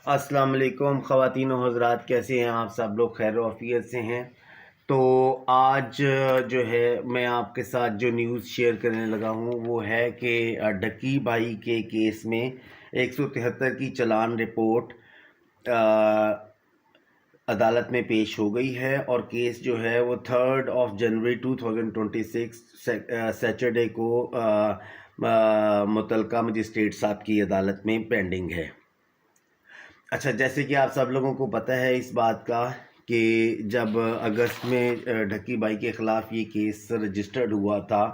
अस्सलाम वालेकुम ख़वातीन और हज़रात, कैसे हैं आप सब लोग? खैर आफियत से हैं। तो आज जो है मैं आपके साथ जो न्यूज़ शेयर करने लगा हूँ वो है कि ढक्की भाई के केस में 173 की चालान रिपोर्ट अदालत में पेश हो गई है और केस जो है वो 3 जनवरी 2026 सैटरडे को मुतलका मजिस्ट्रेट साहब की अदालत में पेंडिंग है। अच्छा, जैसे कि आप सब लोगों को पता है इस बात का कि जब अगस्त में ढक्की भाई के ख़िलाफ़ ये केस रजिस्टर्ड हुआ था,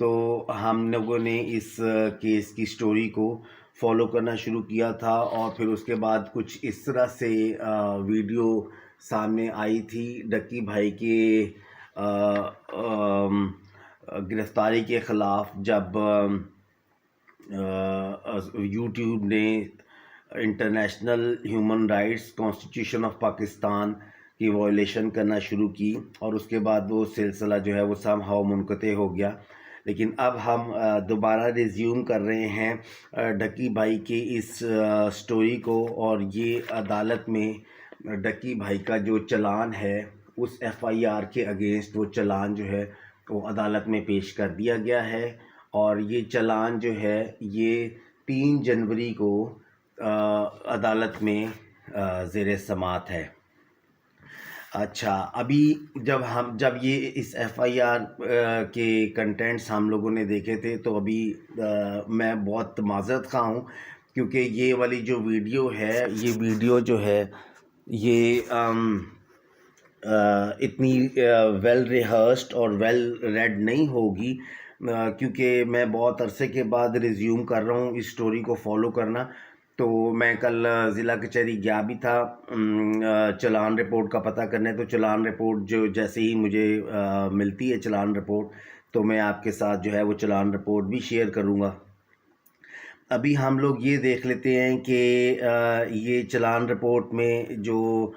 तो हम लोगों ने इस केस की स्टोरी को फॉलो करना शुरू किया था और फिर उसके बाद कुछ इस तरह से वीडियो सामने आई थी ढक्की भाई के गिरफ़्तारी के ख़िलाफ़, जब यूट्यूब ने international human rights constitution of Pakistan की वायलेशन करना शुरू की और उसके बाद वो सिलसिला जो है वो समहाउ मुनक़ते हो गया। लेकिन अब हम दोबारा रिज्यूम कर रहे हैं ढक्की भाई की इस स्टोरी को, और ये अदालत में ढक्की भाई का जो चालान है उस एफआईआर के अगेंस्ट वो चालान जो है वो अदालत में पेश कर दिया गया है। और ये चालान जो है ये 3 जनवरी को अदालत में ज़ेर समात है। अच्छा, अभी जब ये इस एफआईआर के कंटेंट्स हम लोगों ने देखे थे तो अभी मैं बहुत माज़रत खा हूँ, क्योंकि ये वाली जो वीडियो है, ये वीडियो जो है ये इतनी वेल रिहर्स्ड और वेल रेड नहीं होगी, क्योंकि मैं बहुत अरसे के बाद रिज्यूम कर रहा हूँ इस स्टोरी को फॉलो करना। तो मैं कल ज़िला कचहरी गया भी था चालान रिपोर्ट का पता करने। तो चालान रिपोर्ट जो जैसे ही मुझे मिलती है चालान रिपोर्ट, तो मैं आपके साथ जो है वो चालान रिपोर्ट भी शेयर करूँगा। अभी हम लोग ये देख लेते हैं कि ये चालान रिपोर्ट में जो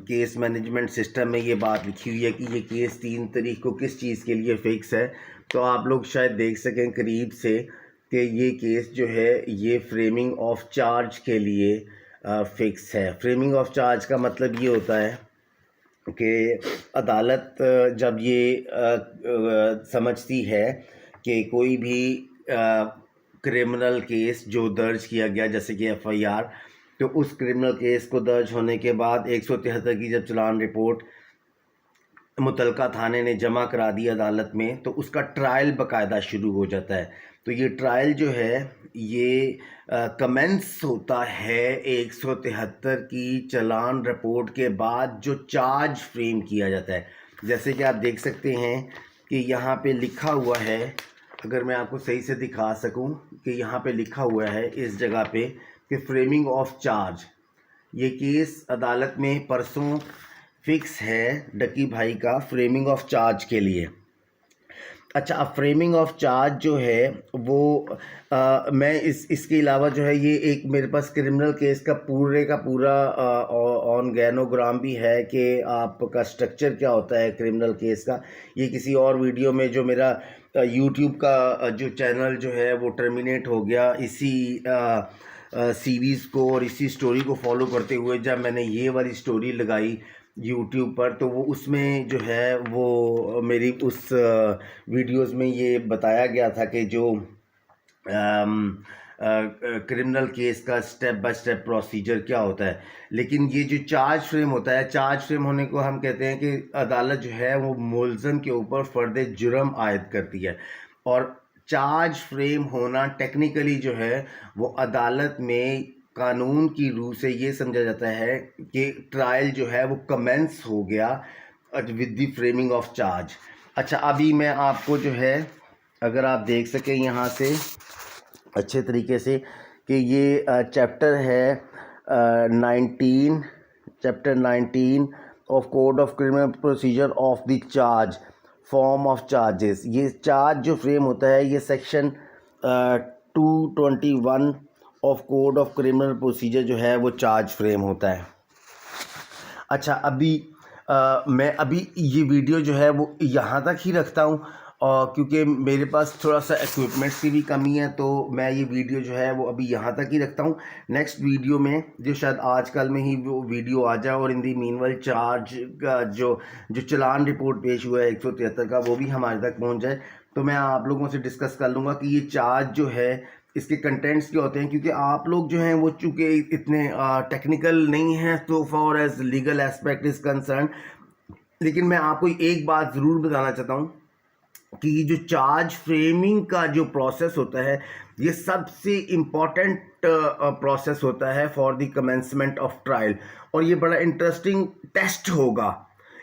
केस मैनेजमेंट सिस्टम में ये बात लिखी हुई है कि ये केस 3 तारीख को किस चीज़ के लिए फ़िक्स है। तो आप लोग शायद देख सकें करीब से कि ये केस जो है ये फ्रेमिंग ऑफ चार्ज के लिए फ़िक्स है। फ्रेमिंग ऑफ चार्ज का मतलब ये होता है कि अदालत जब ये समझती है कि कोई भी क्रिमिनल केस जो दर्ज किया गया, जैसे कि एफआईआर, तो उस क्रिमिनल केस को दर्ज होने के बाद 173 की जब चालान रिपोर्ट मुतलका थाने ने जमा करा दी अदालत में, तो उसका ट्रायल बाकायदा शुरू हो जाता है। तो ये ट्रायल जो है ये कमेंस होता है 173 की चालान रिपोर्ट के बाद जो चार्ज फ्रेम किया जाता है। जैसे कि आप देख सकते हैं कि यहाँ पे लिखा हुआ है, अगर मैं आपको सही से दिखा सकूं, कि यहाँ पे लिखा हुआ है इस जगह पे कि फ्रेमिंग ऑफ चार्ज। ये केस अदालत में परसों फिक्स है ढक्की भाई का फ्रेमिंग ऑफ चार्ज के लिए। अच्छा, अब फ्रेमिंग ऑफ चार्ज जो है वो मैं इसके अलावा जो है ये एक मेरे पास क्रिमिनल केस का पूरा ऑन गैनोग्राम भी है कि आपका स्ट्रक्चर क्या होता है क्रिमिनल केस का। ये किसी और वीडियो में जो मेरा यूट्यूब का जो चैनल जो है वो टर्मिनेट हो गया इसी सीरीज़ को और इसी स्टोरी को फॉलो करते हुए, जब मैंने ये वाली स्टोरी लगाई यूट्यूब पर, तो वो उसमें जो है वो मेरी उस वीडियोस में ये बताया गया था कि जो क्रिमिनल केस का स्टेप बाय स्टेप प्रोसीजर क्या होता है। लेकिन ये जो चार्ज फ्रेम होता है, चार्ज फ्रेम होने को हम कहते हैं कि अदालत जो है वो मुलज़म के ऊपर फ़र्द जुर्म आयद करती है, और चार्ज फ्रेम होना टेक्निकली जो है वो अदालत में कानून की रूह से ये समझा जाता है कि ट्रायल जो है वो कमेंस हो गया with the framing of charge. अच्छा, अभी मैं आपको जो है, अगर आप देख सकें यहाँ से अच्छे तरीके से, कि ये चैप्टर है 19, chapter 19 of code of criminal procedure of the charge, form of charges. ये चार्ज जो फ्रेम होता है ये section 221 of code of criminal procedure जो है वो चार्ज फ्रेम होता है। अच्छा, मैं अभी ये वीडियो जो है वो यहाँ तक ही रखता हूँ और क्योंकि मेरे पास थोड़ा सा इक्विपमेंट्स की भी कमी है, तो मैं ये वीडियो जो है वो अभी यहाँ तक ही रखता हूँ। नेक्स्ट वीडियो में जो शायद आजकल में ही वो वीडियो आ जाए, और इन दी मीनवाइल चार्ज का जो चालान रिपोर्ट पेश हुआ है 173 का, वो भी हमारे तक पहुँच जाए, तो मैं आप लोगों से डिस्कस कर लूँगा कि ये चार्ज जो है इसके कंटेंट्स क्या होते हैं। क्योंकि आप लोग जो हैं वो चूँकि इतने टेक्निकल नहीं हैं तो for as legal aspect is concern, लेकिन मैं आपको एक बात ज़रूर बताना चाहता हूँ कि ये जो चार्ज फ्रेमिंग का जो प्रोसेस होता है, ये सबसे इम्पॉर्टेंट प्रोसेस होता है for the commencement of trial. और ये बड़ा इंटरेस्टिंग टेस्ट होगा,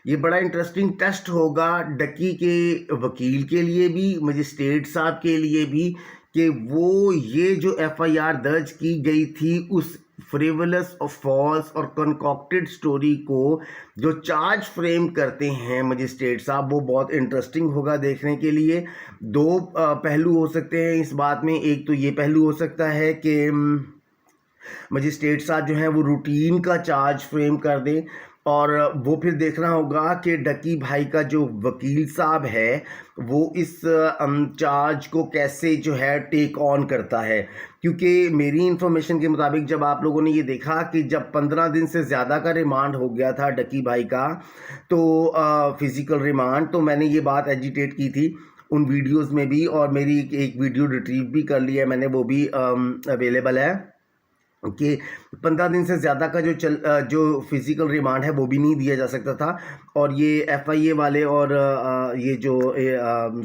ये बड़ा इंटरेस्टिंग टेस्ट होगा डकी के वकील के लिए भी, मजिस्ट्रेट साहब के लिए भी, कि वो ये जो एफआईआर दर्ज की गई थी उस फ्रिवलस और फॉल्स और कंकॉक्टेड स्टोरी को जो चार्ज फ्रेम करते हैं मजिस्ट्रेट साहब, वो बहुत इंटरेस्टिंग होगा देखने के लिए। दो पहलू हो सकते हैं इस बात में। एक तो ये पहलू हो सकता है कि मजिस्ट्रेट साहब जो हैं वो रूटीन का चार्ज फ्रेम कर दें, और वो फिर देखना होगा कि डकी भाई का जो वकील साहब है वो इस चार्ज को कैसे जो है टेक ऑन करता है। क्योंकि मेरी इन्फॉर्मेशन के मुताबिक जब आप लोगों ने ये देखा कि जब 15 दिन से ज़्यादा का रिमांड हो गया था डकी भाई का, तो फिज़िकल रिमांड, तो मैंने ये बात एजिटेट की थी उन वीडियोस में भी, और मेरी एक वीडियो रिट्रीव भी कर लिया है मैंने, वो भी अवेलेबल है कि 15 दिन से ज़्यादा का जो फिज़िकल रिमांड है वो भी नहीं दिया जा सकता था। और ये एफआईए वाले और ये जो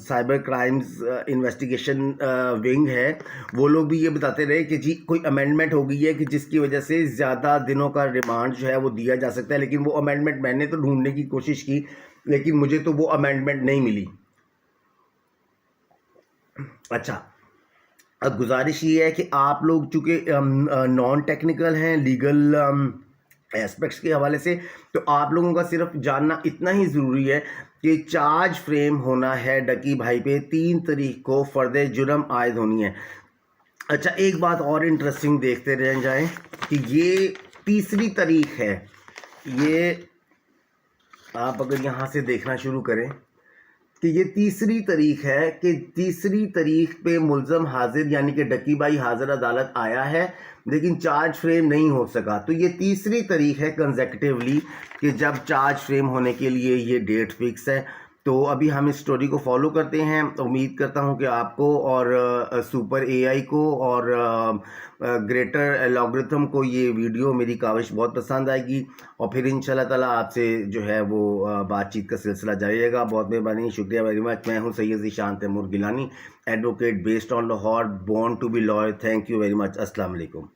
साइबर क्राइम्स इन्वेस्टिगेशन विंग है, वो लोग भी ये बताते रहे कि जी कोई अमेंडमेंट हो गई है कि जिसकी वजह से ज़्यादा दिनों का रिमांड जो है वो दिया जा सकता है। लेकिन वो अमेंडमेंट मैंने तो ढूंढने की कोशिश की, लेकिन मुझे तो वो अमेंडमेंट नहीं मिली। अच्छा, अब गुजारिश ये है कि आप लोग चूँकि नॉन टेक्निकल हैं लीगल एस्पेक्ट्स के हवाले से, तो आप लोगों का सिर्फ जानना इतना ही ज़रूरी है कि चार्ज फ्रेम होना है डकी भाई पे 3 तारीख को, फ़र्द जुर्म आयद होनी है। अच्छा, एक बात और इंटरेस्टिंग देखते रह जाएं कि ये 3री तारीख है, ये आप अगर यहाँ से देखना शुरू करें कि ये 3री तारीख है कि 3री तारीख पे मुल्ज़म हाजिर यानी कि डकी भाई हाजिर अदालत आया है, लेकिन चार्ज फ्रेम नहीं हो सका। तो ये 3री तारीख है कंसेक्यूटिवली कि जब चार्ज फ्रेम होने के लिए ये डेट फिक्स है। तो अभी हम इस स्टोरी को फॉलो करते हैं। उम्मीद करता हूं कि आपको और सुपर एआई को और ग्रेटर एल्गोरिथम को ये वीडियो मेरी काविश बहुत पसंद आएगी, और फिर इंशाल्लाह ताला आपसे जो है वो बातचीत का सिलसिला जारी रहेगा। बहुत मेहरबानी, शुक्रिया वेरी मच। मैं हूं Syed Zeeshan Taimur Gilani, advocate based on Lahore, born to be lawyer. Thank you very much. अस्सलाम वालेकुम।